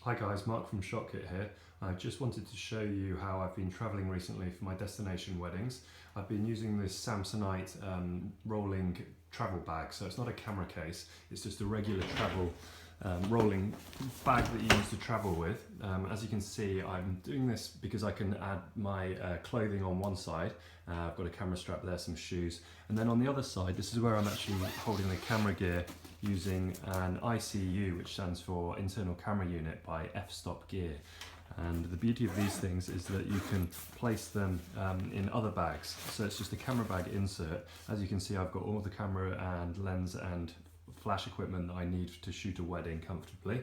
Hi guys, Mark from Suitcase here. I just wanted to show you how I've been travelling recently for my destination weddings. I've been using this Samsonite rolling travel bag, so it's not a camera case, it's just a regular travel rolling bag that you use to travel with. As you can see, I'm doing this because I can add my clothing on one side. I've got a camera strap there, some shoes, and then on the other side, this is where I'm actually holding the camera gear using an ICU, which stands for Internal Camera Unit by F-Stop Gear. And the beauty of these things is that you can place them in other bags. So it's just a camera bag insert. As you can see, I've got all the camera and lens and flash equipment that I need to shoot a wedding comfortably.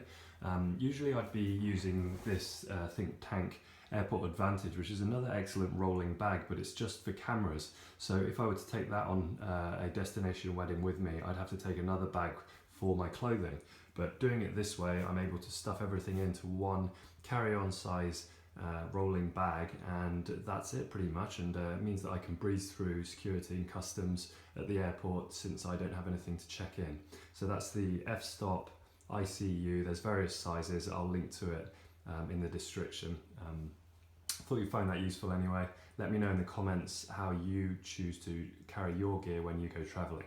Usually I'd be using this Think Tank Airport Advantage, which is another excellent rolling bag, but it's just for cameras. So if I were to take that on a destination wedding with me, I'd have to take another bag for my clothing. But doing it this way, I'm able to stuff everything into one carry-on size rolling bag, and that's it pretty much, and it means that I can breeze through security and customs at the airport since I don't have anything to check in. So that's the F-Stop ICU. There's various sizes. I'll link to it in the description. Thought you'd find that useful anyway. Let me know in the comments how you choose to carry your gear when you go traveling.